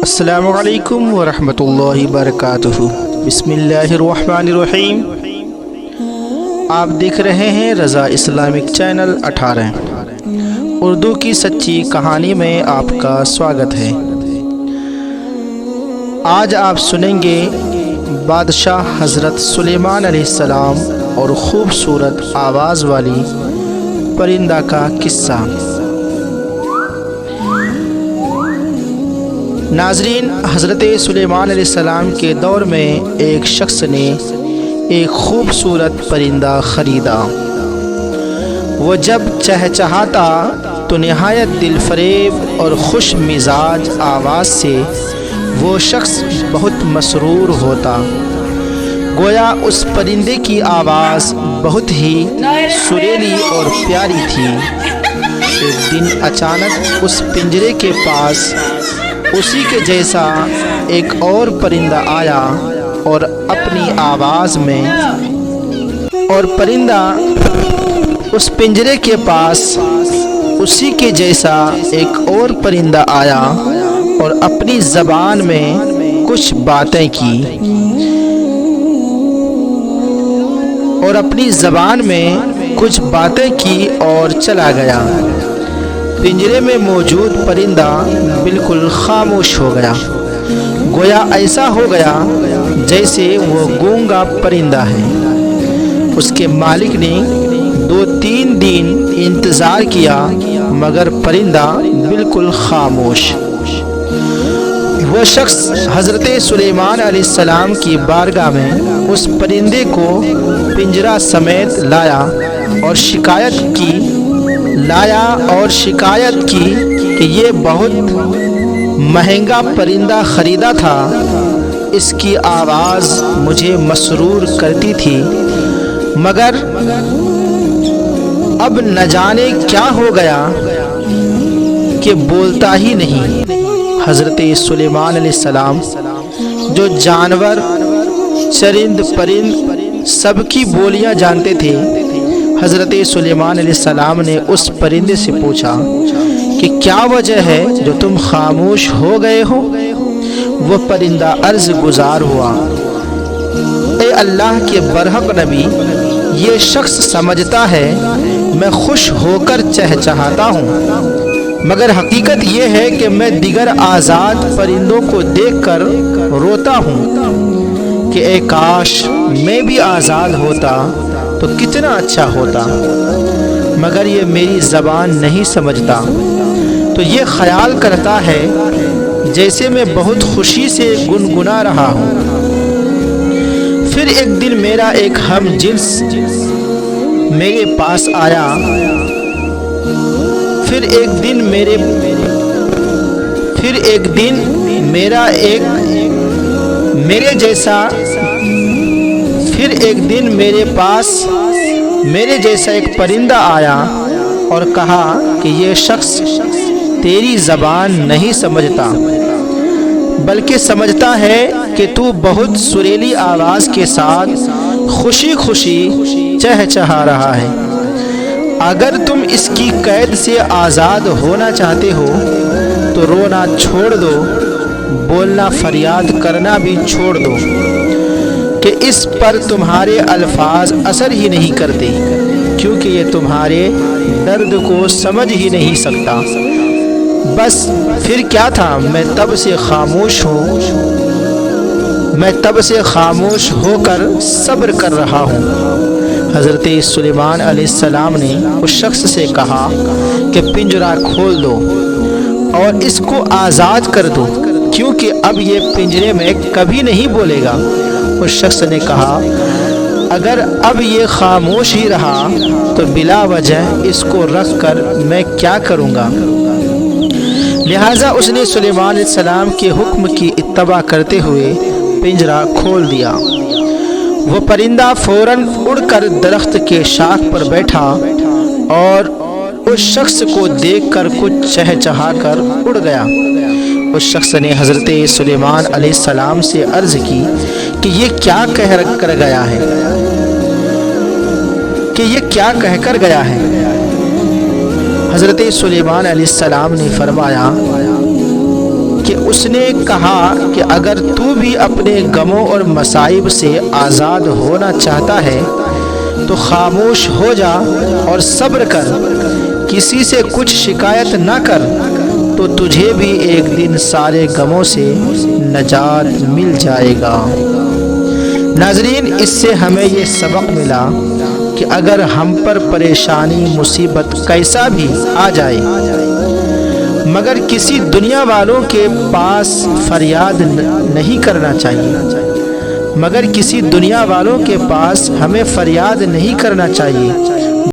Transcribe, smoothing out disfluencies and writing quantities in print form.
السلام علیکم ورحمۃ اللہ وبرکاتہ۔ بسم اللہ الرحمن الرحیم۔ آپ دیکھ رہے ہیں رضا اسلامک چینل 18 اردو کی سچی کہانی میں آپ کا سواگت ہے۔ آج آپ سنیں گے بادشاہ حضرت سلیمان علیہ السلام اور خوبصورت آواز والی پرندہ کا قصہ۔ ناظرین، حضرت سلیمان علیہ السلام کے دور میں ایک شخص نے ایک خوبصورت پرندہ خریدا۔ وہ جب چہچہاتا تو نہایت دل فریب اور خوش مزاج آواز سے وہ شخص بہت مسرور ہوتا، گویا اس پرندے کی آواز بہت ہی سریلی اور پیاری تھی۔ ایک دن اچانک اس پنجرے کے پاس اسی کے جیسا ایک اور پرندہ آیا اور اپنی آواز میں اس پنجرے کے پاس اسی کے جیسا ایک اور پرندہ آیا اور اپنی زبان میں کچھ باتیں کی اور چلا گیا۔ پنجرے میں موجود پرندہ بالکل خاموش ہو گیا، گویا ایسا ہو گیا جیسے وہ گونگا پرندہ ہے۔ اس کے مالک نے 2-3 دن انتظار کیا مگر پرندہ بالکل خاموش۔ وہ شخص حضرت سلیمان علیہ السلام کی بارگاہ میں اس پرندے کو پنجرہ سمیت لایا اور شکایت کی کہ یہ بہت مہنگا پرندہ خریدا تھا، اس کی آواز مجھے مسرور کرتی تھی، مگر اب نہ جانے کیا ہو گیا کہ بولتا ہی نہیں۔ حضرت سلیمان علیہ السلام جو جانور، چرند پرند سب کی بولیاں جانتے تھے، حضرت سلیمان علیہ السلام نے اس پرندے سے پوچھا کہ کیا وجہ ہے جو تم خاموش ہو گئے ہو؟ وہ پرندہ عرض گزار ہوا، اے اللہ کے برحق نبی، یہ شخص سمجھتا ہے میں خوش ہو کر چہچہاتا ہوں، مگر حقیقت یہ ہے کہ میں دیگر آزاد پرندوں کو دیکھ کر روتا ہوں کہ اے کاش میں بھی آزاد ہوتا تو کتنا اچھا ہوتا، مگر یہ میری زبان نہیں سمجھتا، تو یہ خیال کرتا ہے جیسے میں بہت خوشی سے گنگنا رہا ہوں۔ پھر ایک دن میرا ایک ہم جنس میرے پاس آیا، پھر ایک دن میرے جیسا ایک پرندہ آیا اور کہا کہ یہ شخص تیری زبان نہیں سمجھتا، بلکہ سمجھتا ہے کہ تو بہت سریلی آواز کے ساتھ خوشی خوشی چہچہا رہا ہے۔ اگر تم اس کی قید سے آزاد ہونا چاہتے ہو تو رونا چھوڑ دو، بولنا فریاد کرنا بھی چھوڑ دو، کہ اس پر تمہارے الفاظ اثر ہی نہیں کرتے، کیونکہ یہ تمہارے درد کو سمجھ ہی نہیں سکتا۔ بس پھر کیا تھا، میں تب سے خاموش ہو کر صبر کر رہا ہوں۔ حضرت سلیمان علیہ السلام نے اس شخص سے کہا کہ پنجرہ کھول دو اور اس کو آزاد کر دو، کیونکہ اب یہ پنجرے میں کبھی نہیں بولے گا۔ اس شخص نے کہا اگر اب یہ خاموش ہی رہا تو بلا وجہ اس کو رکھ کر میں کیا کروں گا؟ لہٰذا اس نے سلیمان علیہ السلام کے حکم کی اتباع کرتے ہوئے پنجرہ کھول دیا۔ وہ پرندہ فوراً اڑ کر درخت کے شاخ پر بیٹھا اور اس شخص کو دیکھ کر کچھ چہچہا کر اڑ گیا۔ اس شخص نے حضرت سلیمان علیہ السلام سے عرض کی کہ یہ کیا کہہ کر گیا ہے؟ حضرت سلیمان علیہ السلام نے فرمایا کہ اس اس نے کہا کہ اگر تو بھی اپنے غموں اور مصائب سے آزاد ہونا چاہتا ہے تو خاموش ہو جا اور صبر کر، کسی سے کچھ شکایت نہ کر، تو تجھے بھی ایک دن سارے غموں سے نجات مل جائے گا۔ ناظرین، اس سے ہمیں یہ سبق ملا کہ اگر ہم پر پریشانی مصیبت کیسا بھی آ جائے مگر کسی دنیا والوں کے پاس فریاد نہیں کرنا چاہیے، مگر کسی دنیا والوں کے پاس ہمیں فریاد نہیں کرنا چاہیے،